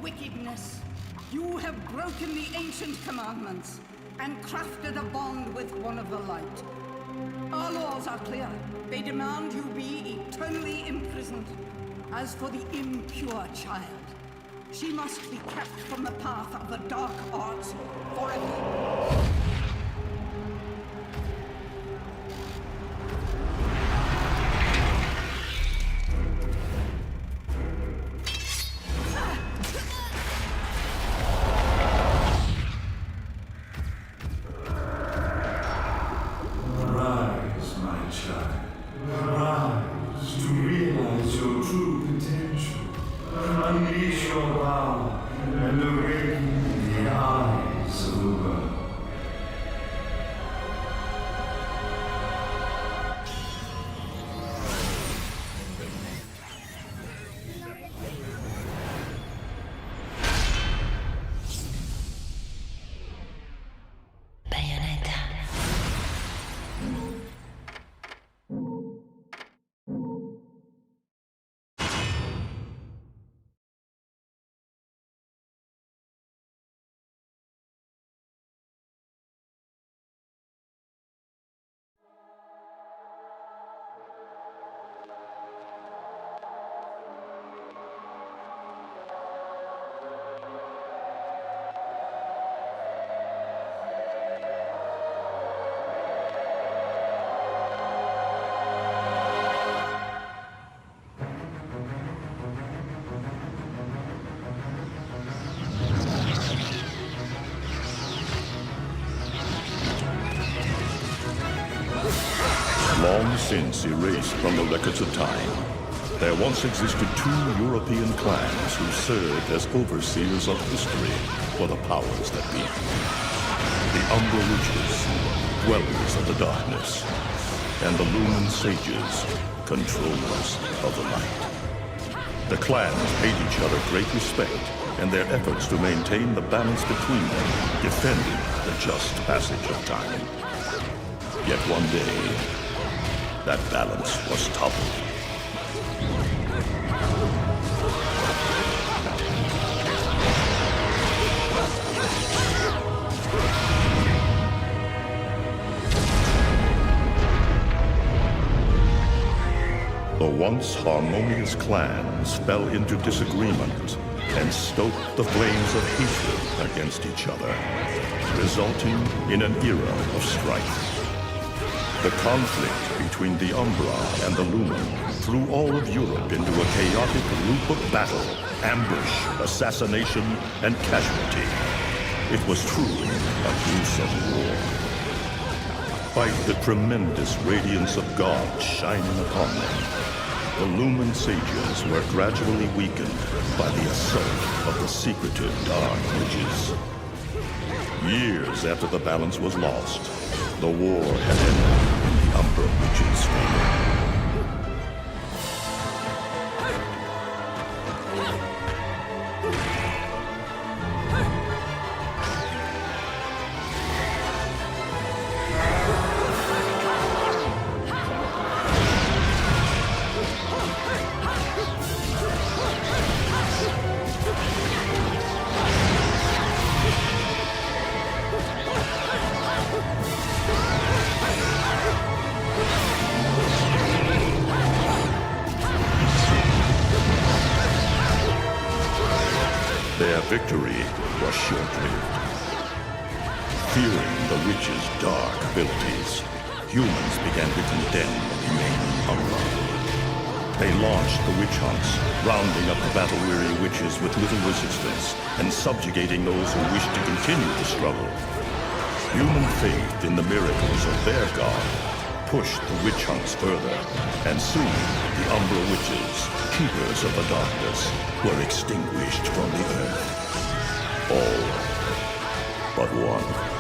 wickedness. You have broken the ancient commandments and crafted a bond with one of the light. Our laws are clear. They demand you be eternally imprisoned. As for the impure child, she must be kept from the path of the dark arts forever. Bayonetta. Long since erased from the records of time, there once existed two European clans who served as overseers of history for the powers that be. The Umbra Witches, dwellers of the darkness, and the Lumen Sages, controllers of the light. The clans paid each other great respect, and their efforts to maintain the balance between them defended the just passage of time. Yet one day, that balance was toppled. The once harmonious clans fell into disagreement and stoked the flames of hatred against each other, resulting in an era of strife. The conflict between the Umbra and the Lumen threw all of Europe into a chaotic loop of battle, ambush, assassination, and casualty. It was truly a gruesome war. Despite the tremendous radiance of God shining upon them, the Lumen Sages were gradually weakened by the assault of the secretive Dark Witches. Years after the balance was lost, the war had ended in the Umbra Witches' favor. Their victory was short-lived. Fearing the witches' dark abilities, humans began to condemn the remaining Umbra. They launched the witch hunts, rounding up the battle-weary witches with little resistance and subjugating those who wished to continue the struggle. Human faith in the miracles of their god pushed the witch hunts further, and soon the Umbra Witches, keepers of the darkness, were extinguished from the earth. All but one.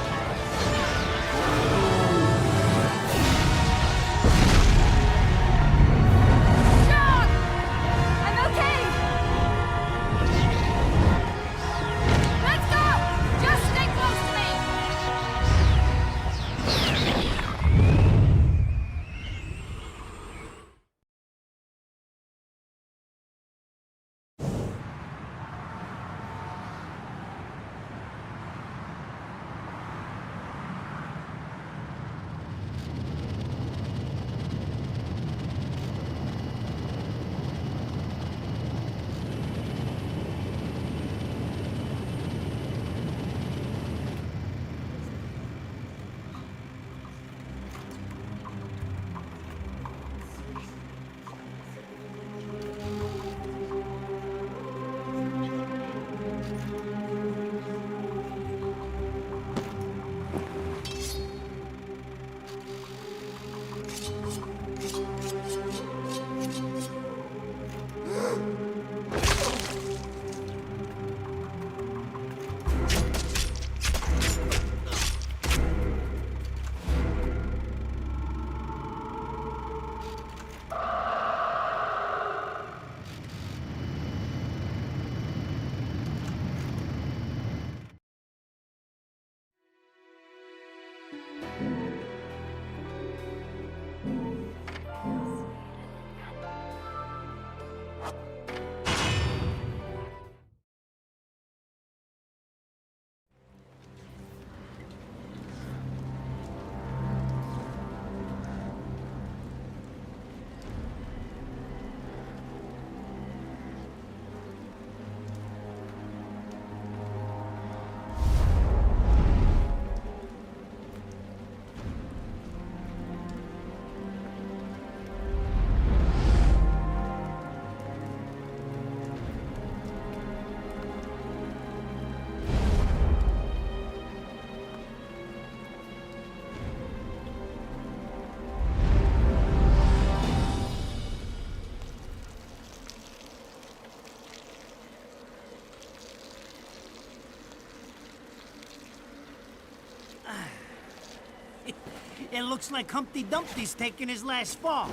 It looks like Humpty Dumpty's taking his last fall.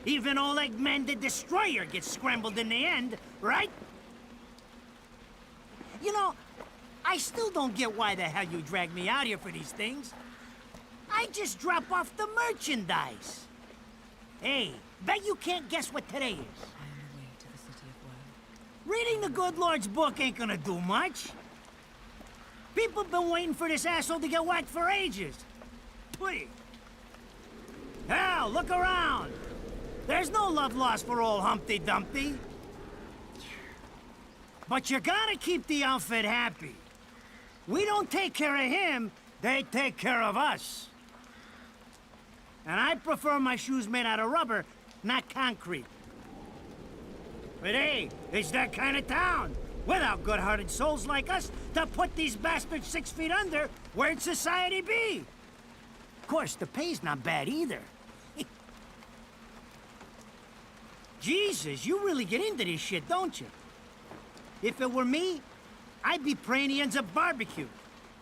Even old Eggman the Destroyer gets scrambled in the end, right? You know, I still don't get why the hell you dragged me out here for these things. I just drop off the merchandise. Hey, bet you can't guess what today is. I am the way to the city of woe. Reading the good Lord's book ain't gonna do much. People been waiting for this asshole to get whacked for ages. Please. Hell, look around. There's no love lost for old Humpty Dumpty. But you gotta keep the outfit happy. We don't take care of him, they take care of us. And I prefer my shoes made out of rubber, not concrete. But hey, it's that kind of town. Without good-hearted souls like us to put these bastards 6 feet under, where'd society be? Of course, the pay's not bad either. Jesus, you really get into this shit, don't you? If it were me, I'd be praying he ends up barbecued.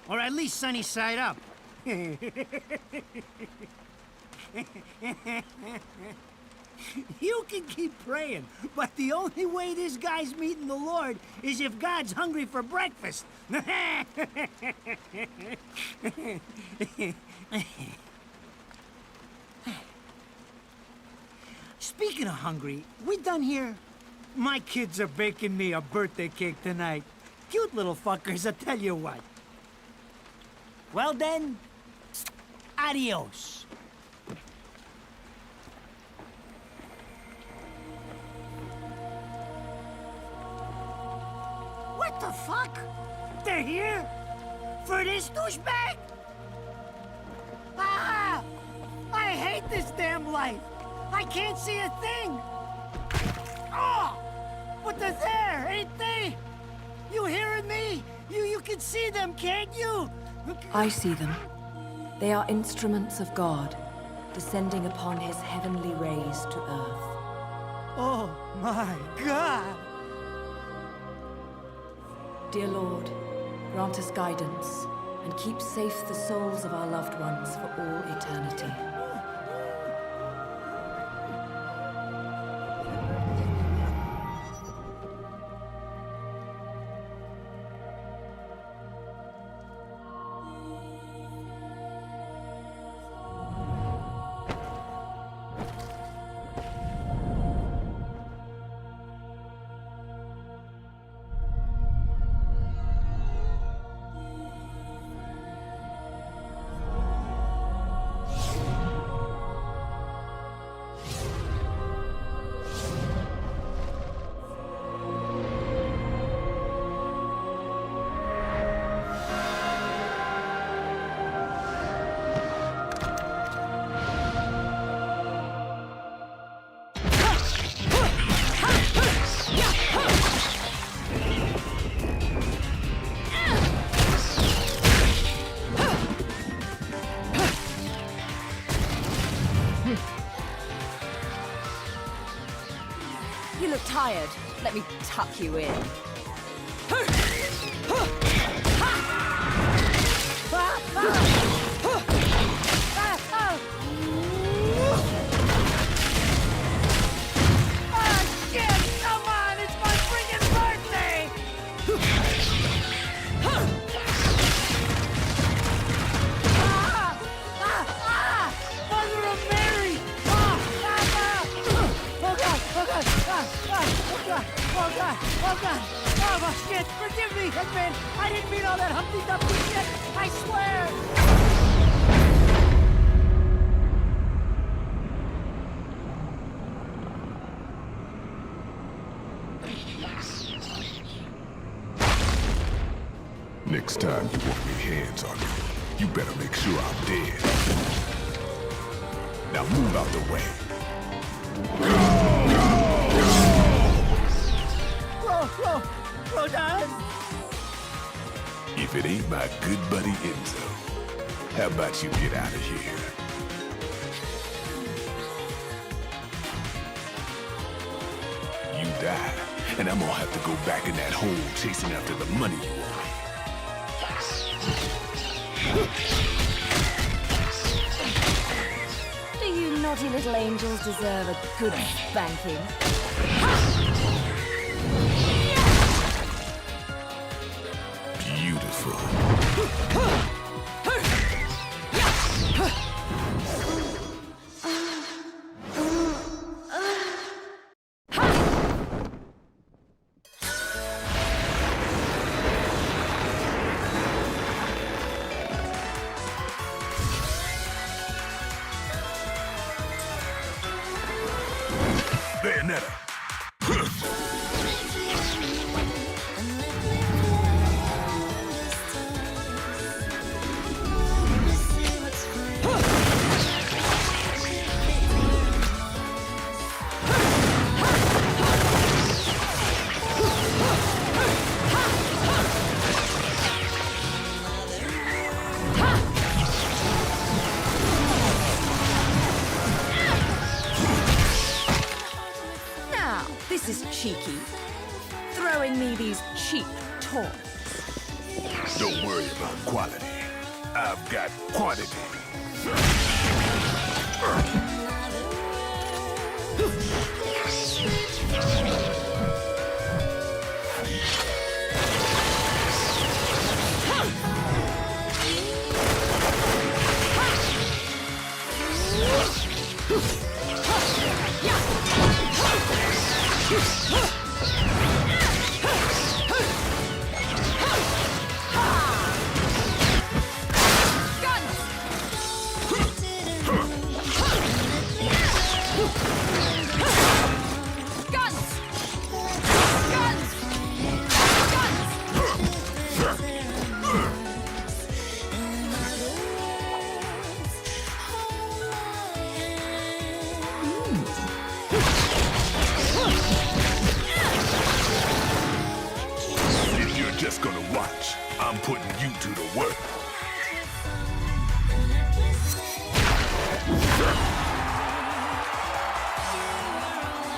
Or at least sunny side up. You can keep praying, but the only way this guy's meeting the Lord is if God's hungry for breakfast. Speaking of hungry, we done here? My kids are baking me a birthday cake tonight. Cute little fuckers, I tell you what. Well then, adios. What the fuck? They're here? For this douchebag? Ah! I hate this damn life. I can't see a thing. Oh! But they're there, ain't they? You hearing me? You can see them, can't you? I see them. They are instruments of God, descending upon his heavenly rays to earth. Oh my God! Dear Lord, grant us guidance and keep safe the souls of our loved ones for all eternity. You look tired. Let me tuck you in. Oh God! Oh shit! Forgive me, Hitman! I didn't mean all that Humpty Dumpty shit! I swear! Next time you want me hands on me, you better make sure I'm dead. Now move out the way. Bro, darling. If it ain't my good buddy Enzo, how about you get out of here? You die, and I'm gonna have to go back in that hole chasing after the money you owe me. naughty little angels deserve a good spanking. Beautiful. Bayonetta. Now, this is cheeky. Throwing me these cheap toys. Don't worry about quality. I've got quantity. If you're just gonna watch, I'm putting you to the work.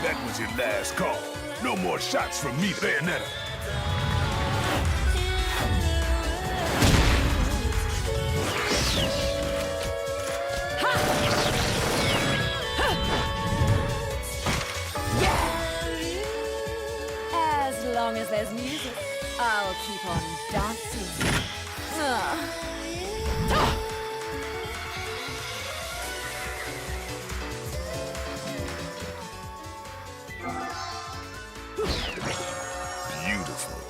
That was your last call. No more shots from me, Bayonetta. As long as there's music, I'll keep on dancing. Beautiful.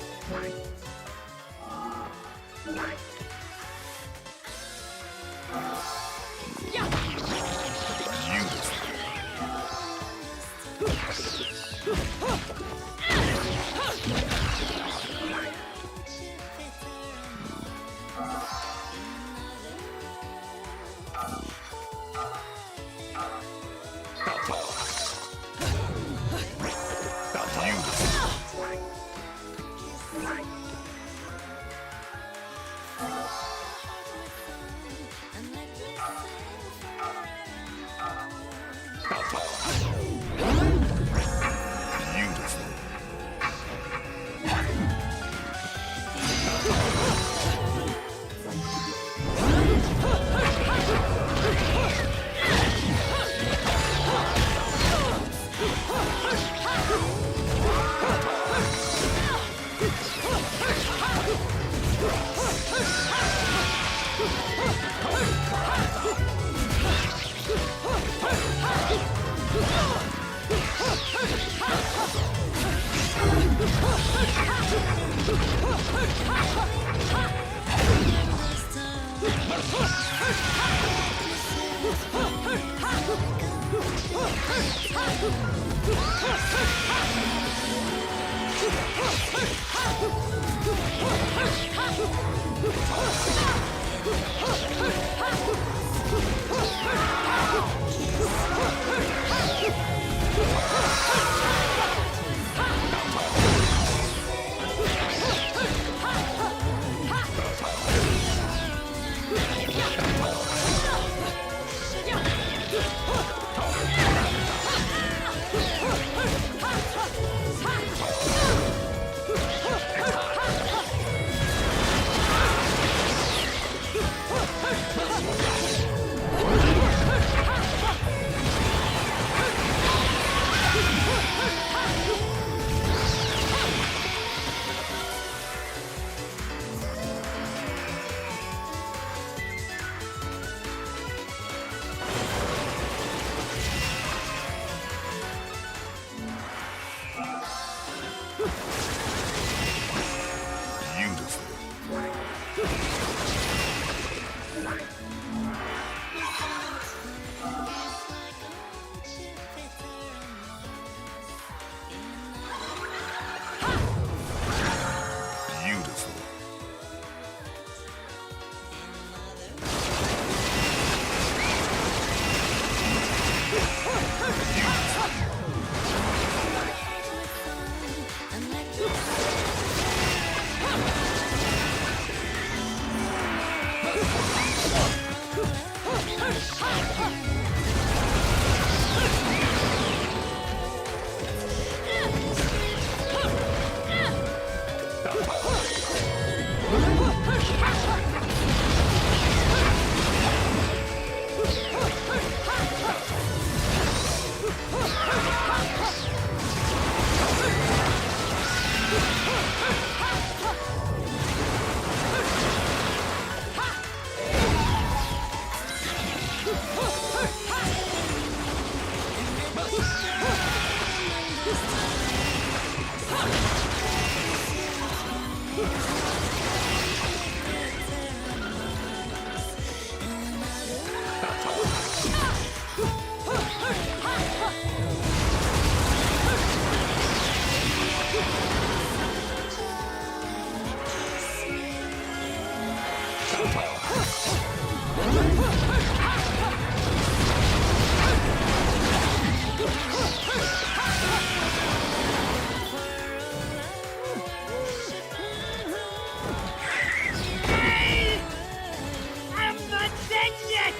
I'm not dead yet!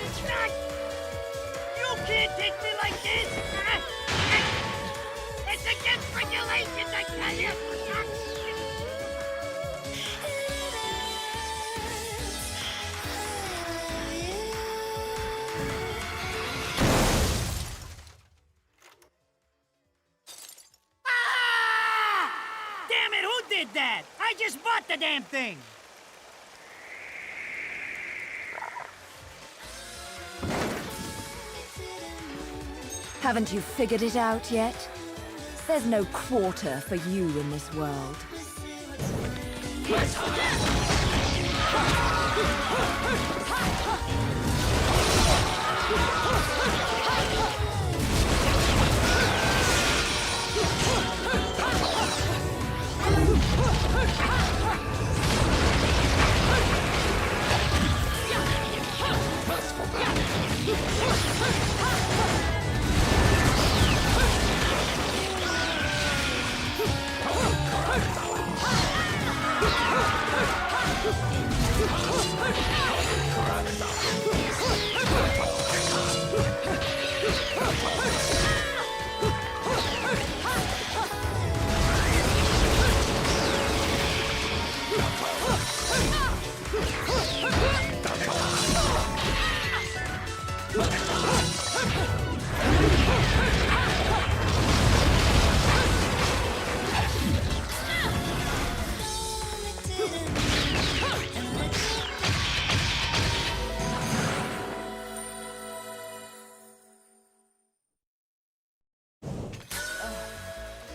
You can't take me like this! It's against regulations, I tell you! Damn it, who did that? I just bought the damn thing! Haven't you figured it out yet? There's no quarter for you in this world.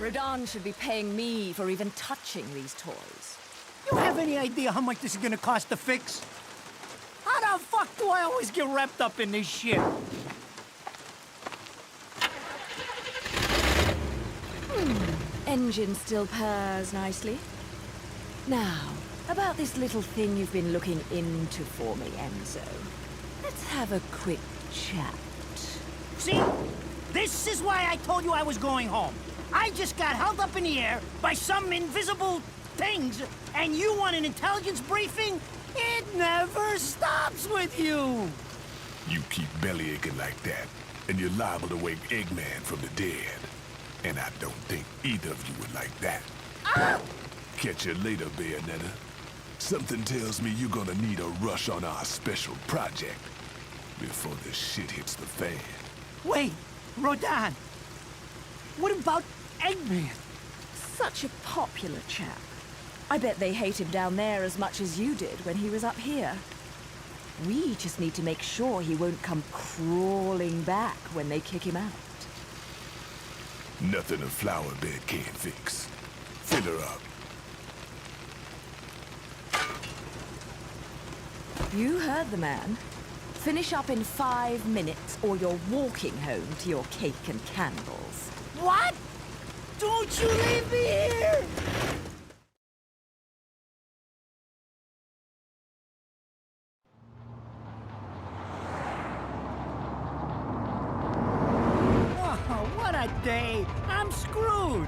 Rodan should be paying me for even touching these toys. You have any idea how much this is gonna cost to fix? How the fuck do I always get wrapped up in this shit? Engine still purrs nicely. Now, about this little thing you've been looking into for me, Enzo. Let's have a quick chat. See? This is why I told you I was going home. I just got held up in the air by some invisible things, and you want an intelligence briefing? It never stops with you! You keep belly aching like that, and you're liable to wake Eggman from the dead. And I don't think either of you would like that. Ah! Catch you later, Bayonetta. Something tells me you're gonna need a rush on our special project before the shit hits the fan. Wait, Rodan. What about Eggman? Such a popular chap. I bet they hate him down there as much as you did when he was up here. We just need to make sure he won't come crawling back when they kick him out. Nothing a flower bed can't fix. Fill her up. You heard the man. Finish up in 5 minutes or you're walking home to your cake and candles. What? Don't you leave me here! Oh, what a day! I'm screwed!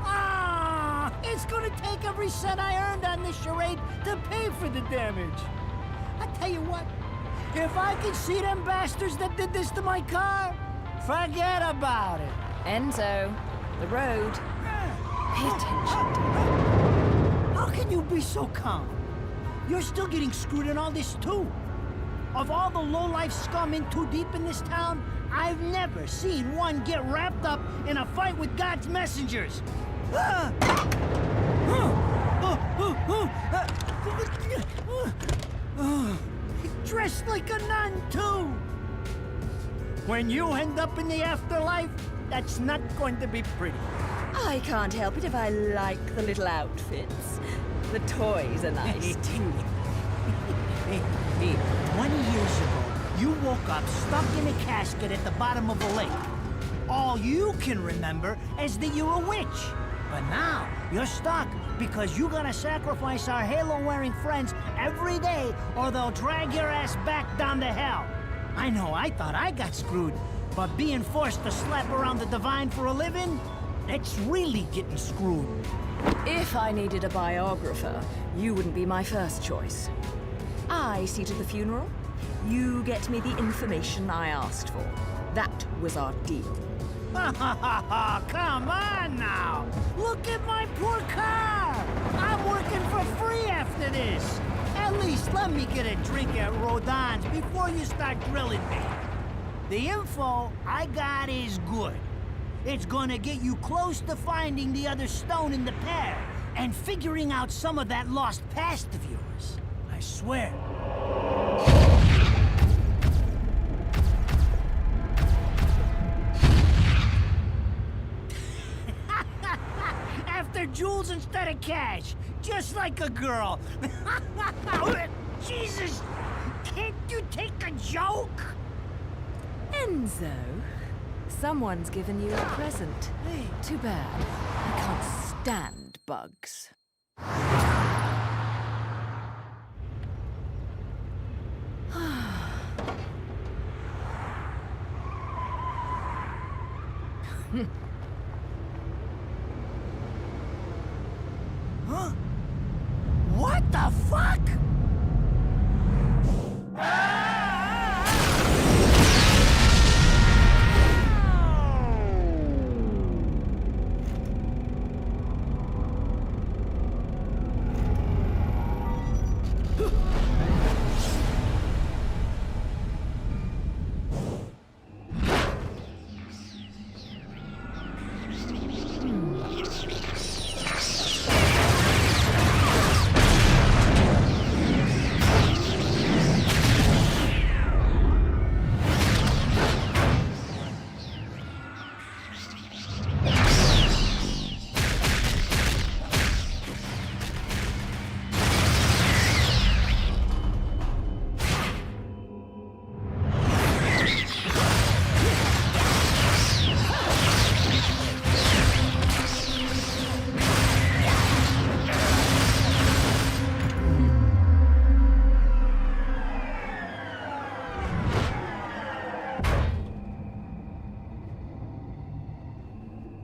Ah! It's gonna take every cent I earned on this charade to pay for the damage. I tell you what, if I could see them bastards that did this to my car, forget about it. Enzo, the road. Pay attention. How can you be so calm? You're still getting screwed in all this, too. Of all the low-life scum in too deep in this town, I've never seen one get wrapped up in a fight with God's messengers. Dressed like a nun, too. When you end up in the afterlife, that's not going to be pretty. I can't help it if I like the little outfits. The toys are nice, too. Hey, 20 years ago, you woke up stuck in a casket at the bottom of a lake. All you can remember is that you're a witch. But now, you're stuck because you gotta sacrifice our halo-wearing friends every day or they'll drag your ass back down to hell. I know, I thought I got screwed, but being forced to slap around the divine for a living, that's really getting screwed. If I needed a biographer, you wouldn't be my first choice. I see to the funeral. You get me the information I asked for. That was our deal. Come on now! Look at my poor car! I'm working for free after this! At least let me get a drink at Rodon's before you start drilling me. The info I got is good. It's gonna get you close to finding the other stone in the pair and figuring out some of that lost past of yours. I swear. After jewels instead of cash, just like a girl. Jesus, can't you take a joke? Enzo, someone's given you a present. Too bad. I can't stand bugs. Huh? What the fuck?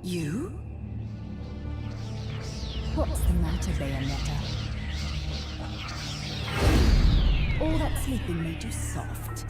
You? What's the matter, Bayonetta? All that sleeping made you soft.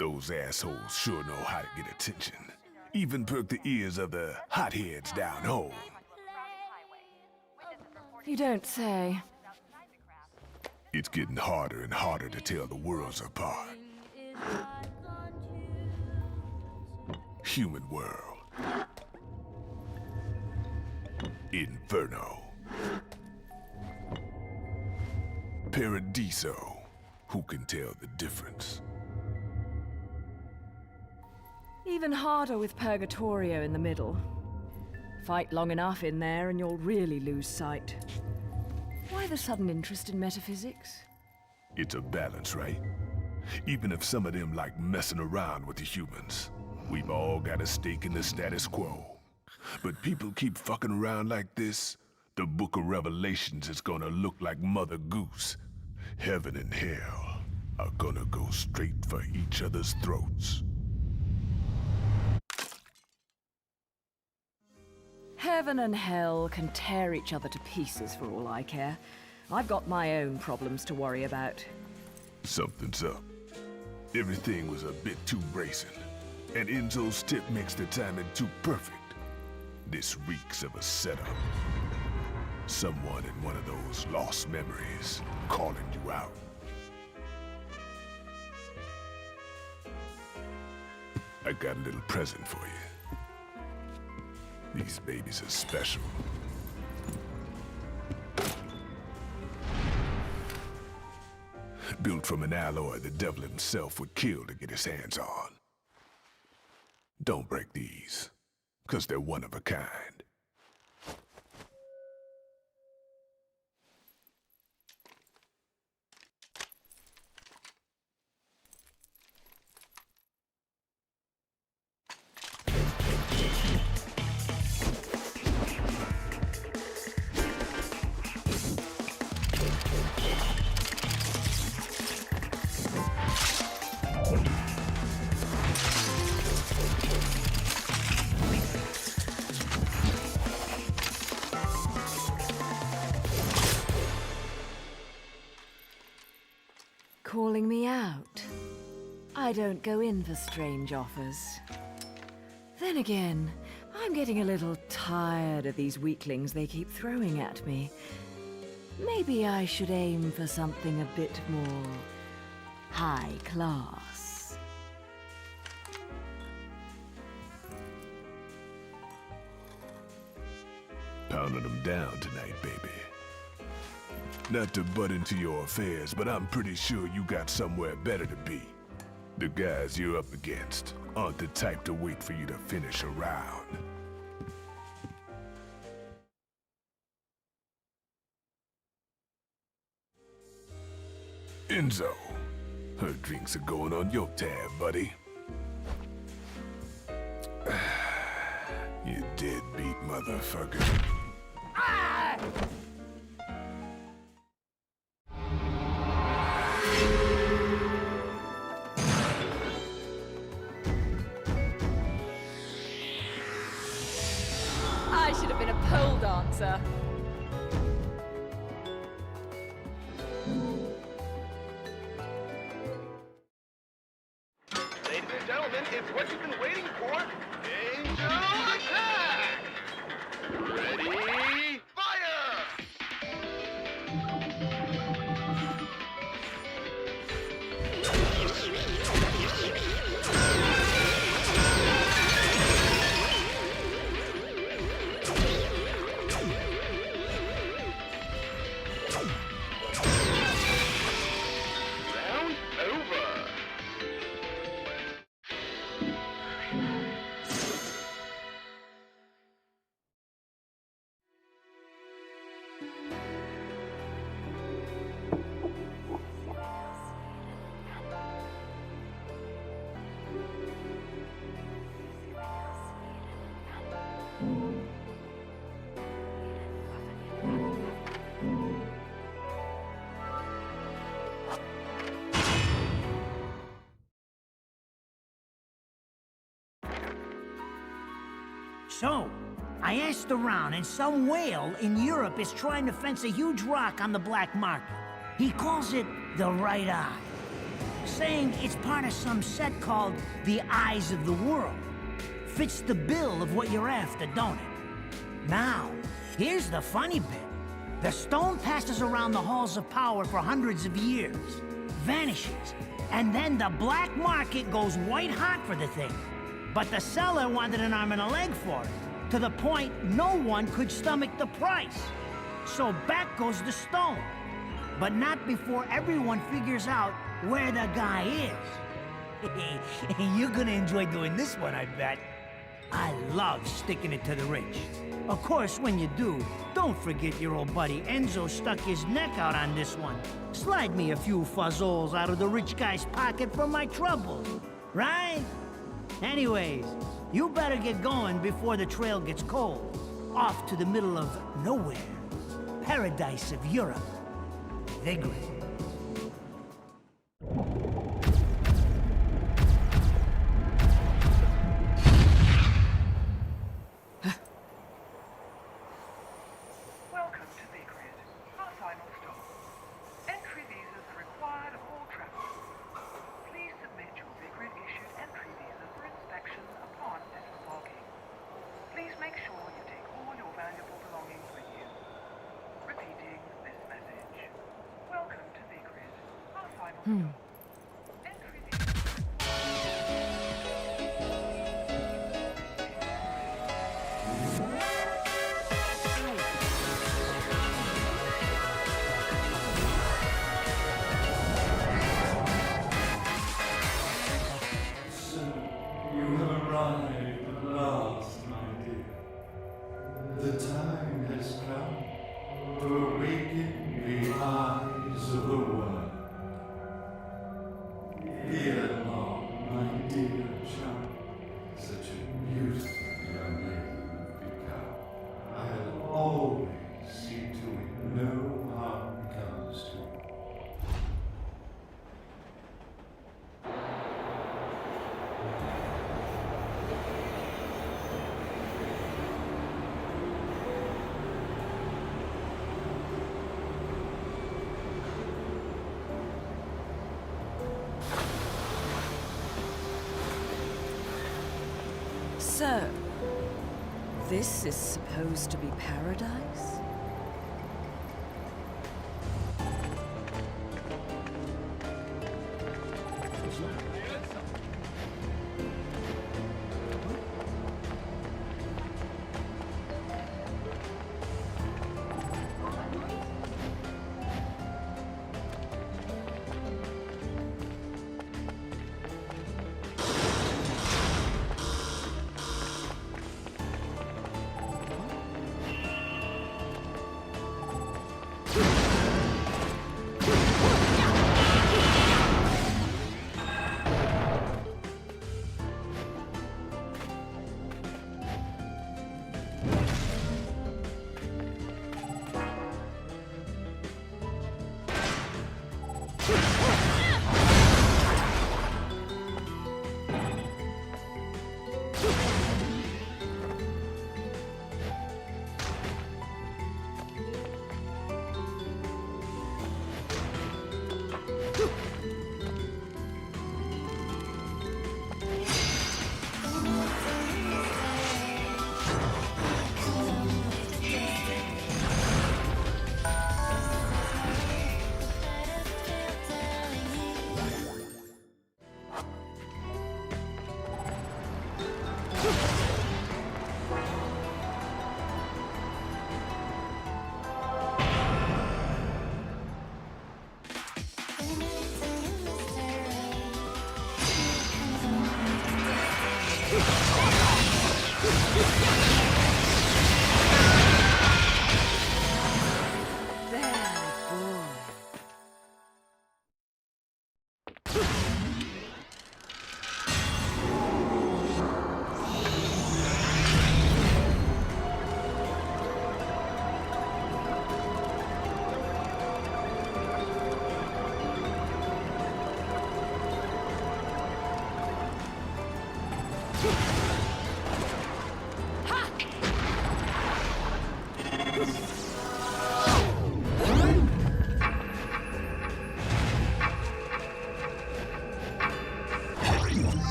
Those assholes sure know how to get attention. Even perk the ears of the hotheads down home. You don't say. It's getting harder and harder to tell the worlds apart. Human world. Inferno. Paradiso. Who can tell the difference? Even harder with Purgatorio in the middle. Fight long enough in there and you'll really lose sight. Why the sudden interest in metaphysics? It's a balance, right? Even if some of them like messing around with the humans, we've all got a stake in the status quo. But people keep fucking around like this, the Book of Revelations is gonna look like Mother Goose. Heaven and hell are gonna go straight for each other's throats. Heaven and hell can tear each other to pieces for all I care. I've got my own problems to worry about. Something's up. Everything was a bit too bracing, and Enzo's tip makes the timing too perfect. This reeks of a setup. Someone in one of those lost memories calling you out. I got a little present for you. These babies are special. Built from an alloy the devil himself would kill to get his hands on. Don't break these, 'cause they're one of a kind. Calling me out? I don't go in for strange offers. Then again, I'm getting a little tired of these weaklings they keep throwing at me. Maybe I should aim for something a bit more high class. Pounding them down tonight, baby. Not to butt into your affairs, but I'm pretty sure you got somewhere better to be. The guys you're up against aren't the type to wait for you to finish a round. Enzo, her drinks are going on your tab, buddy. You deadbeat motherfucker. I should have been a pole dancer. Ladies and gentlemen, it's what you've been waiting for. Angel attack! Ready, fire! Round over. So, I asked around, and some whale in Europe is trying to fence a huge rock on the black market. He calls it the right eye. saying it's part of some set called The Eyes of the World. Fits the bill of what you're after, don't it? Now, here's the funny bit. The stone passes around the halls of power for hundreds of years, vanishes, and then the black market goes white hot for the thing. But the seller wanted an arm and a leg for it, to the point no one could stomach the price. So back goes the stone. But not before everyone figures out where the guy is. You're gonna enjoy doing this one, I bet. I love sticking it to the rich. Of course, when you do, don't forget your old buddy Enzo stuck his neck out on this one. Slide me a few fuzzoles out of the rich guy's pocket for my troubles, right? Anyways, you better get going before the trail gets cold. Off to the middle of nowhere. Paradise of Europe. Vigrid. Welcome to Vigrid, our final stop. Entry visas are required of all travelers. Please submit your Vigrid-issued entry visa for inspection upon disembarking. Please make sure you take all your valuable belongings with you. Repeating this message. Welcome to Vigrid, our final stop. Entry visa. You have arrived at last, my dear. The time has come to awaken the eyes of the world. Ere long, my dear child, such a beautiful young lady you've become. I'll always see to it no harm comes to you. So, this is supposed to be paradise?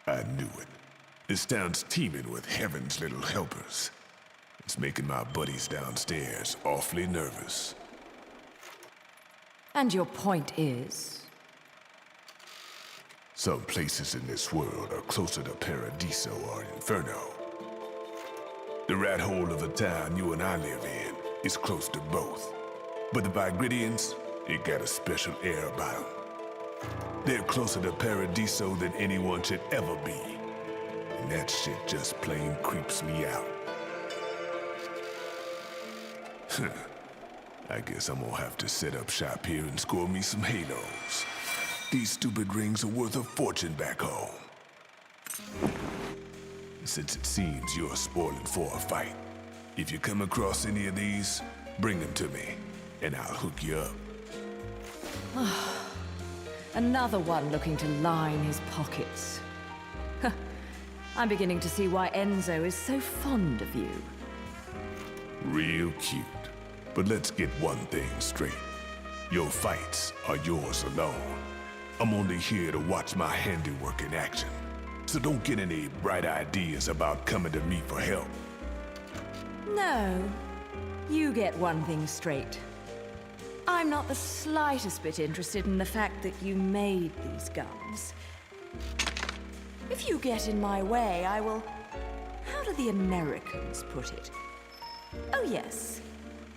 I knew it. This town's teeming with heaven's little helpers. It's making my buddies downstairs awfully nervous. And your point is? Some places in this world are closer to Paradiso or Inferno. The rat hole of a town you and I live in is close to both. But the Vigridians, they got a special air about them. They're closer to Paradiso than anyone should ever be. And that shit just plain creeps me out. I guess I'm gonna have to set up shop here and score me some halos. These stupid rings are worth a fortune back home. Since it seems you're spoiling for a fight, if you come across any of these, bring them to me, and I'll hook you up. Another one looking to line his pockets. I'm beginning to see why Enzo is so fond of you. Real cute. But let's get one thing straight. Your fights are yours alone. I'm only here to watch my handiwork in action. So don't get any bright ideas about coming to me for help. No. You get one thing straight. I'm not the slightest bit interested in the fact that you made these guns. If you get in my way, I will... How do the Americans put it? Oh yes.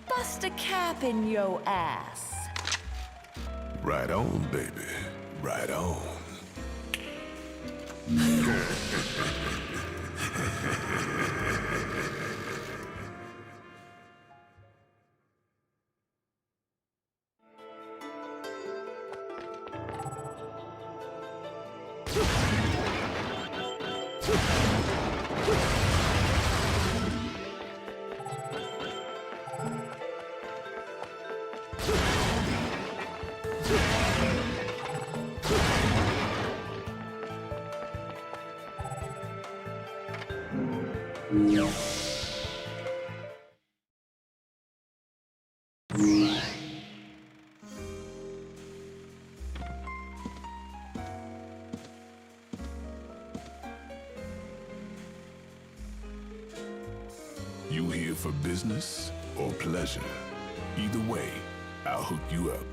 Bust a cap in yo ass. Right on, baby. Right on. You here for business or pleasure? Either way, I'll hook you up.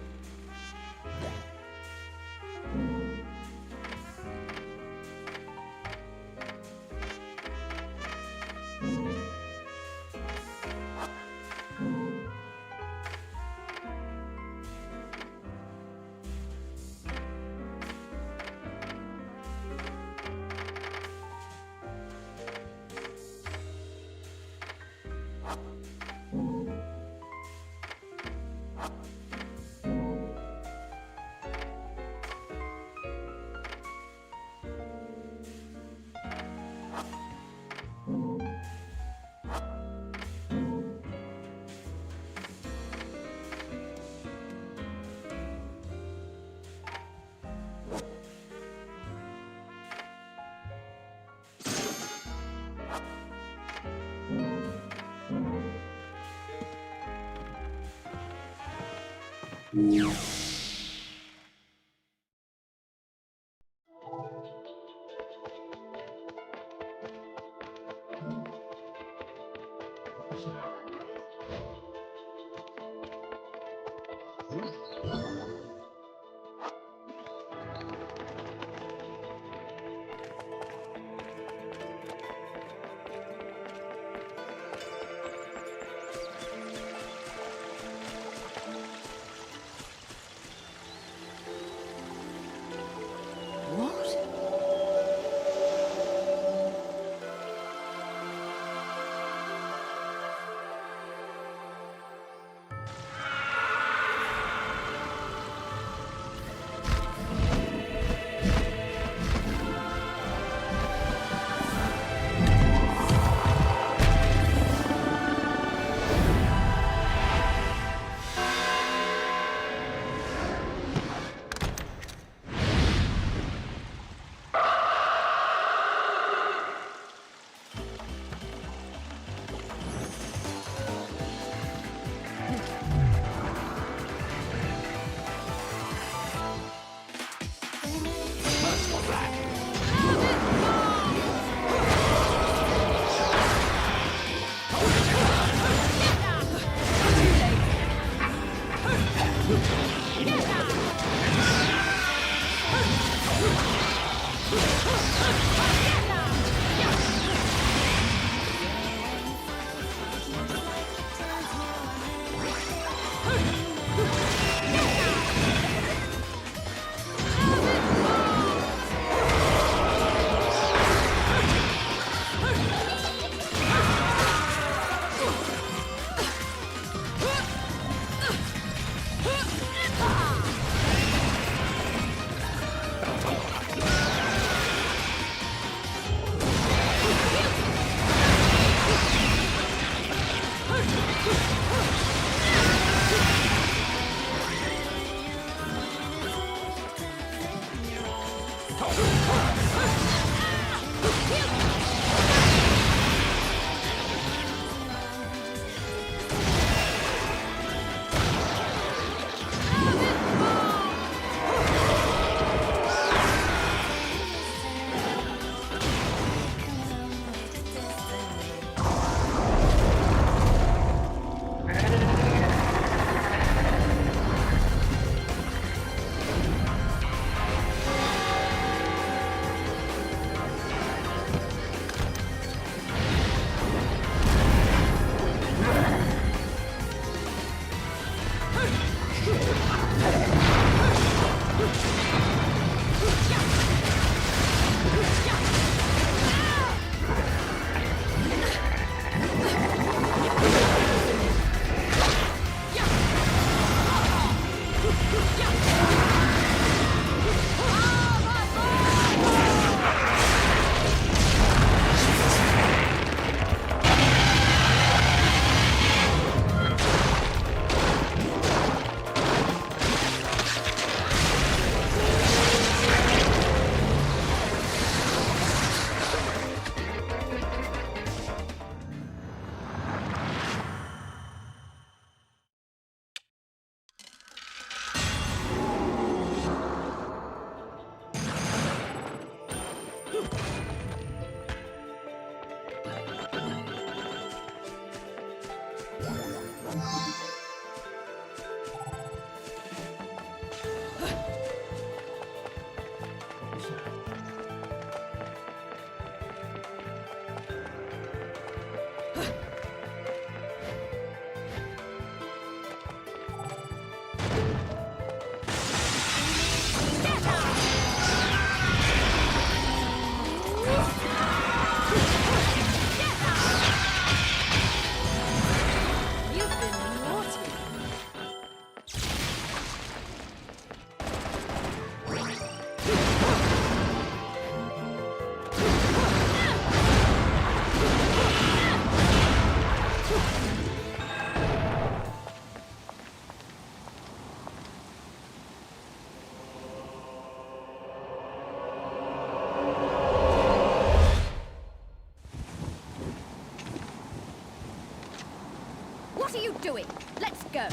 What are you doing? Let's go.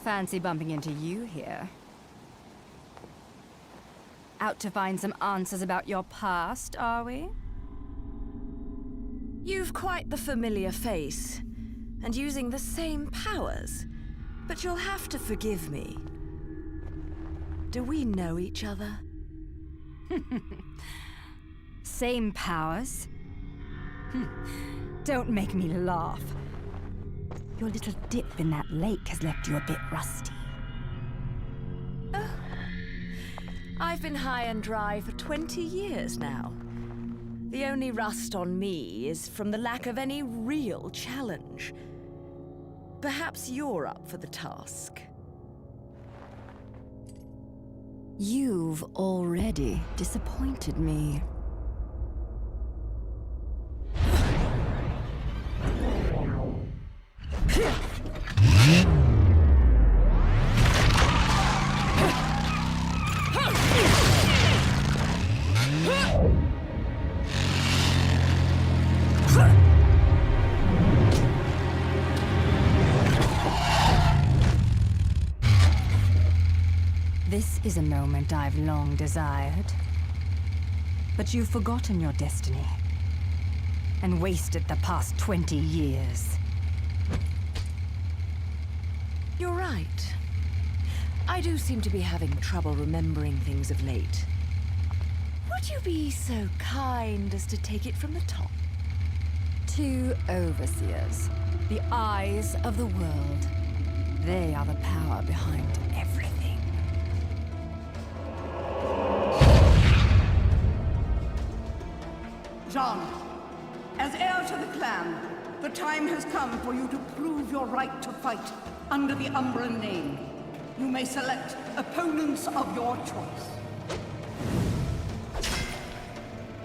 Fancy bumping into you here. Out to find some answers about your past, are we? You've quite the familiar face, and using the same powers. But you'll have to forgive me. Do we know each other? Same powers? Don't make me laugh. Your little dip in that lake has left you a bit rusty. Oh. I've been high and dry for 20 years now. The only rust on me is from the lack of any real challenge. Perhaps you're up for the task. You've already disappointed me. This is a moment I've long desired. But you've forgotten your destiny and wasted the past 20 years. You're right. I do seem to be having trouble remembering things of late. Would you be so kind as to take it from the top? 2 overseers, the eyes of the world. They are the power behind everything. John, as heir to the clan, the time has come for you to prove your right to fight under the Umbran name. You may select opponents of your choice.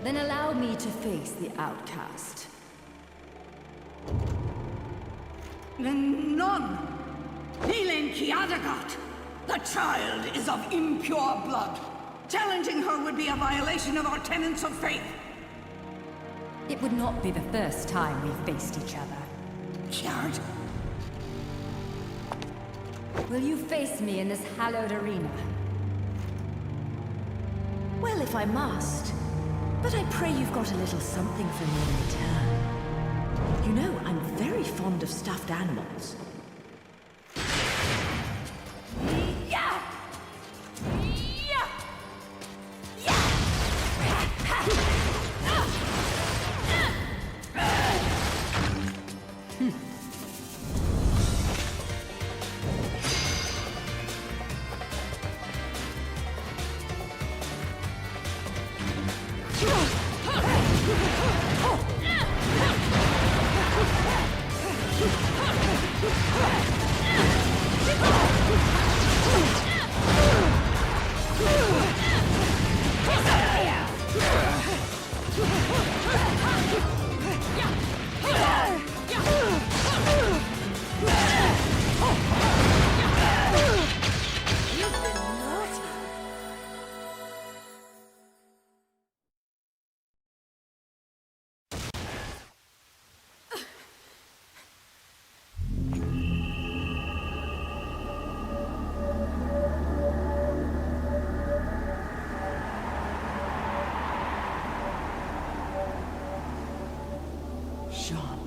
Then allow me to face the outcast. None. Healing Kiadagat. The child is of impure blood. Challenging her would be a violation of our tenets of faith. It would not be the first time we've faced each other. Kiard? Will you face me in this hallowed arena? Well, if I must. But I pray you've got a little something for me in return. You know, I'm very fond of stuffed animals. Yeah! Yeah! Yeah! Oh! John.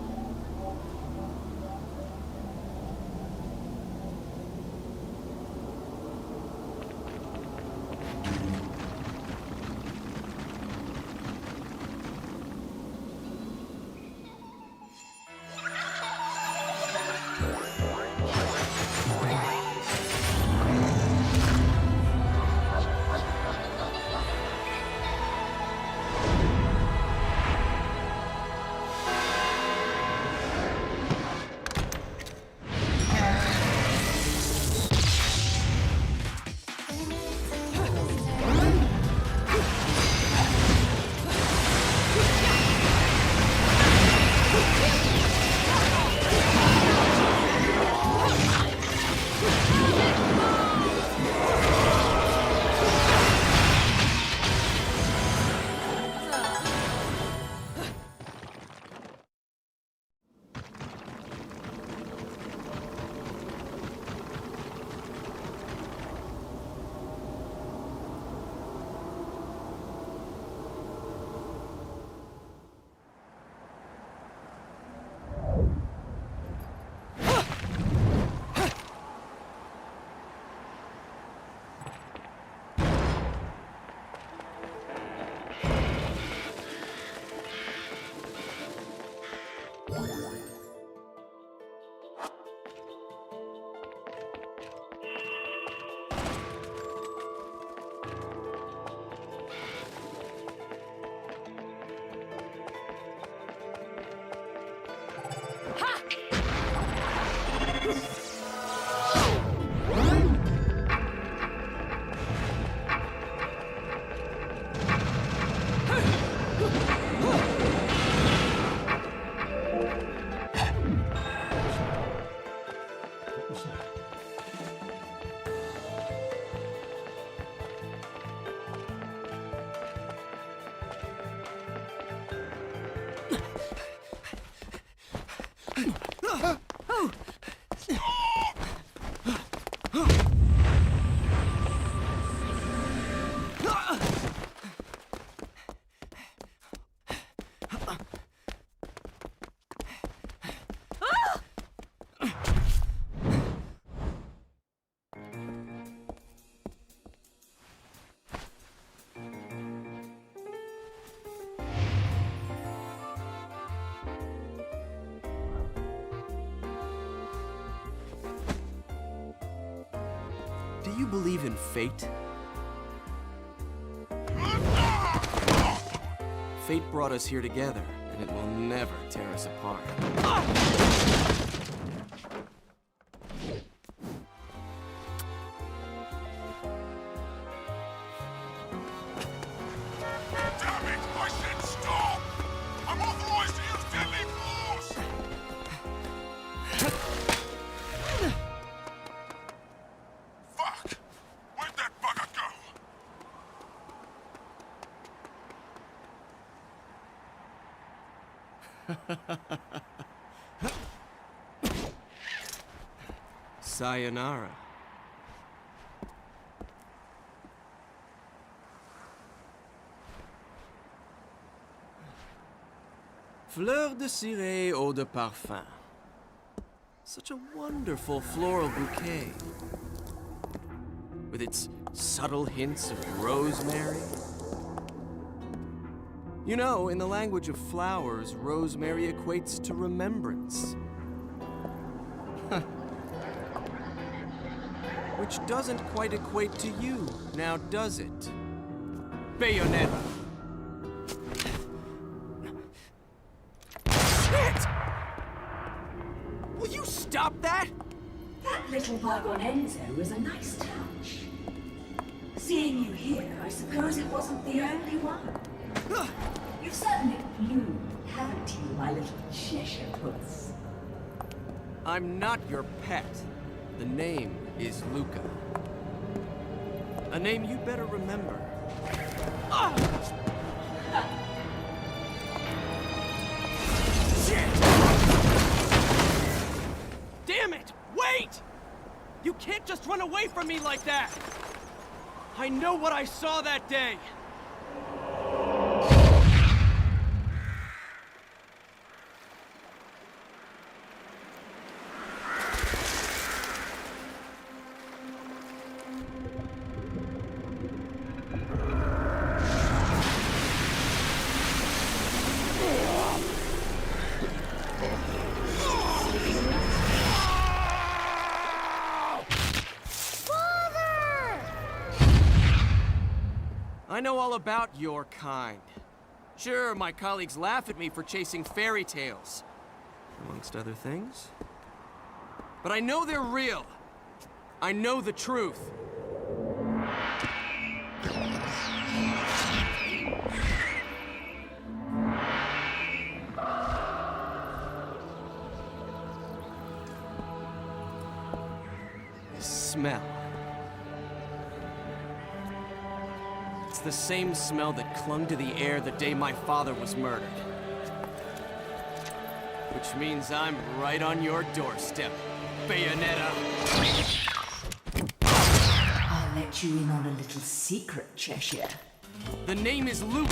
Do you believe in fate? Fate brought us here together, and it will never tear us apart. Damn it! I said stop! I'm authorized to use deadly force! Fuck! Where'd that bugger go? Sayonara. Fleur de ciré, eau de parfum. Such a wonderful floral bouquet. With its subtle hints of rosemary. You know, in the language of flowers, rosemary equates to remembrance. Which doesn't quite equate to you, now does it? Bayonetta. Shit! Will you stop that? That little Bayonetta was a nice touch. Seeing you here, I suppose it wasn't the only one. You certainly flew, haven't you, my little Cheshire puss? I'm not your pet. The name is Luca. A name you better remember. Shit! Damn it! Wait! You can't just run away from me like that! I know what I saw that day! know all about your kind. Sure, my colleagues laugh at me for chasing fairy tales, amongst other things. But I know they're real. I know the truth. The smell. It's the same smell that clung to the air the day my father was murdered. Which means I'm right on your doorstep, Bayonetta. I'll let you in on a little secret, Cheshire. The name is Luke.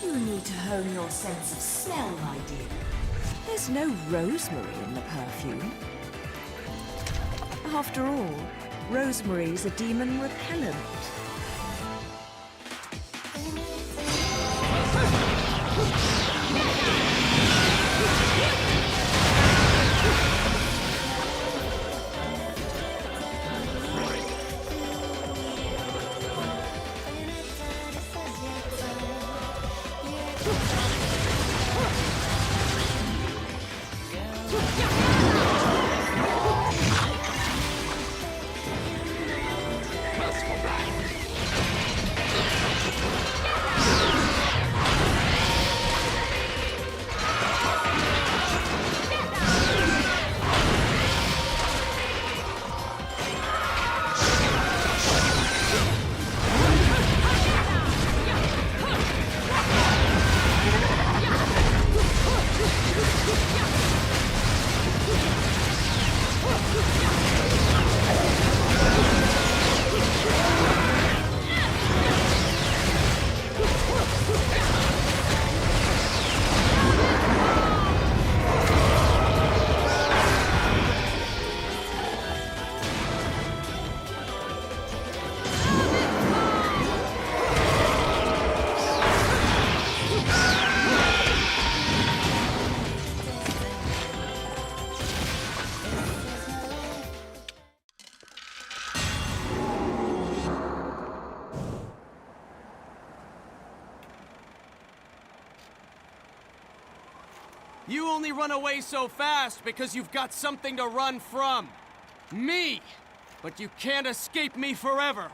You need to hone your sense of smell, my dear. There's no rosemary in the perfume. After all, rosemary's a demon repellent. You only run away so fast because you've got something to run from. Me! But you can't escape me forever.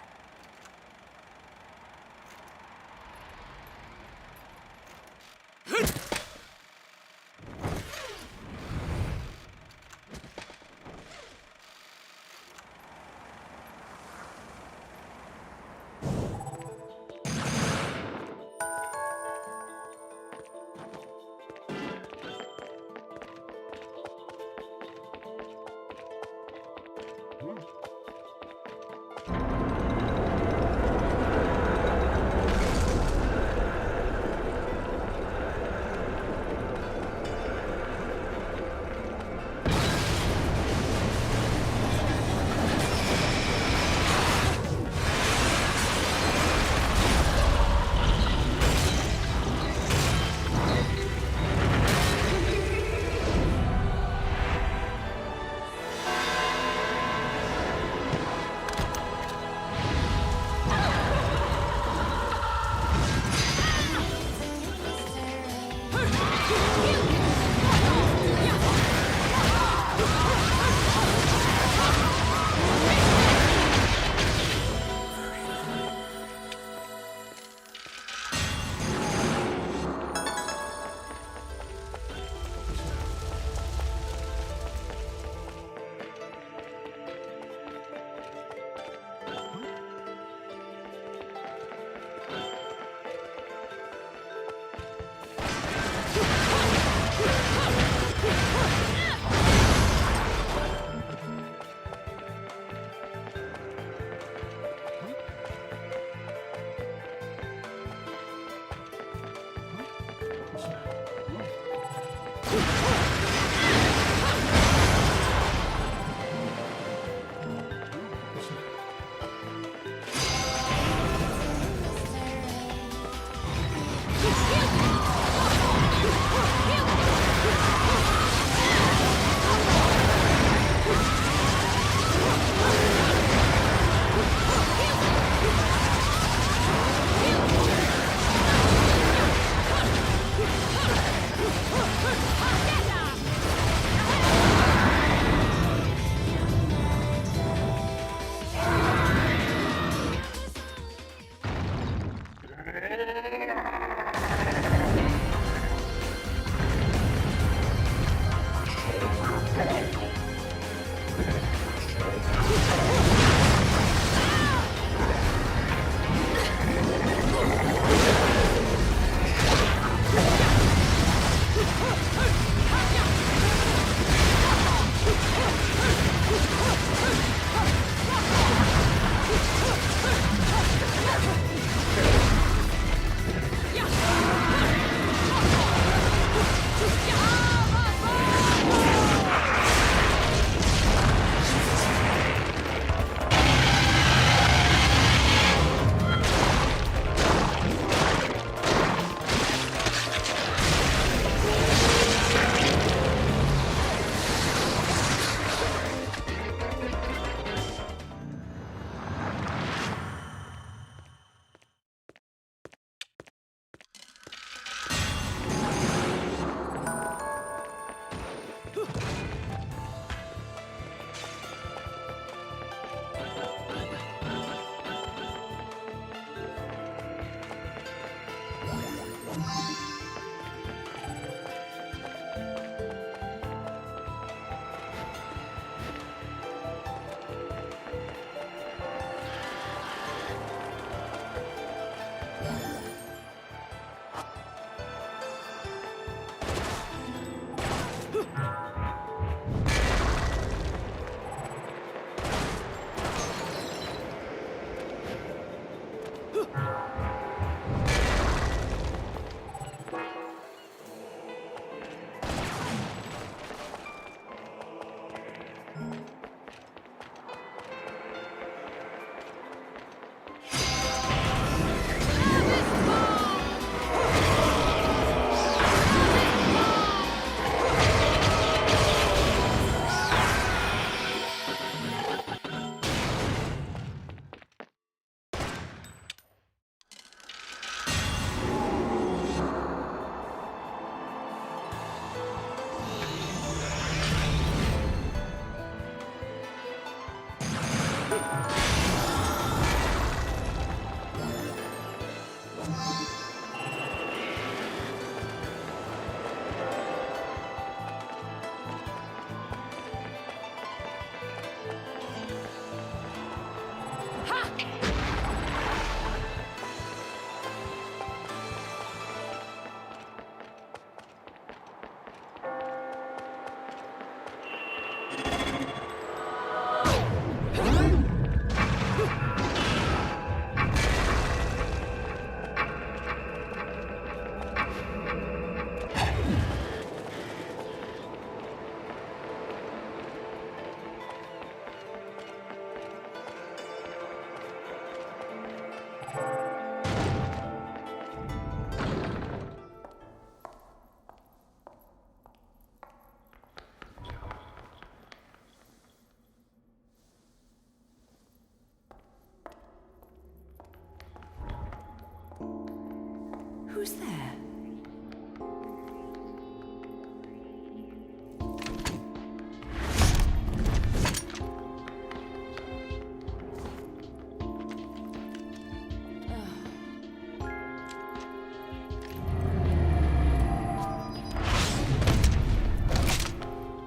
Who's there?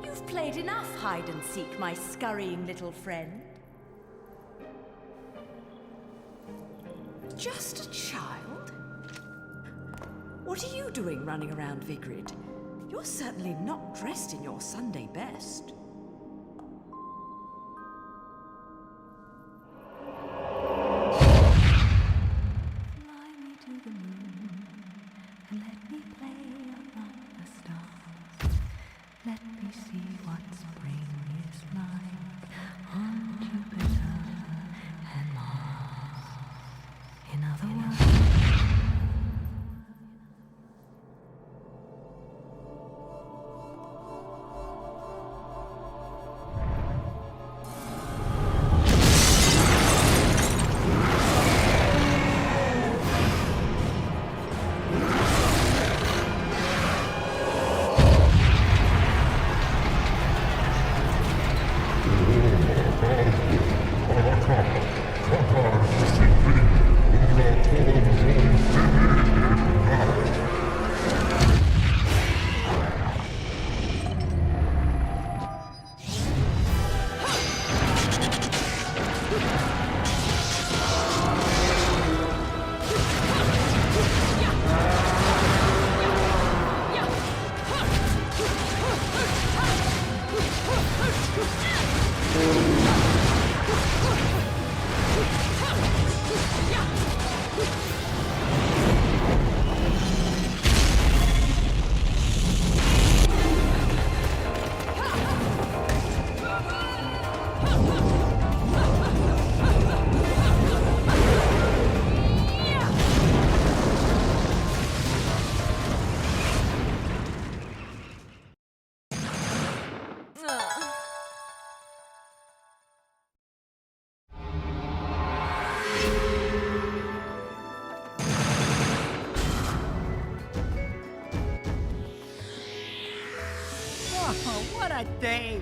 You've played enough hide and seek, my scurrying little friend. Just a child? What are you doing running around Vigrid? You're certainly not dressed in your Sunday best. Fly me to the moon and let me play among the stars. Let me see what spring is like on Jupiter and Mars. In other words, Oh, what a day!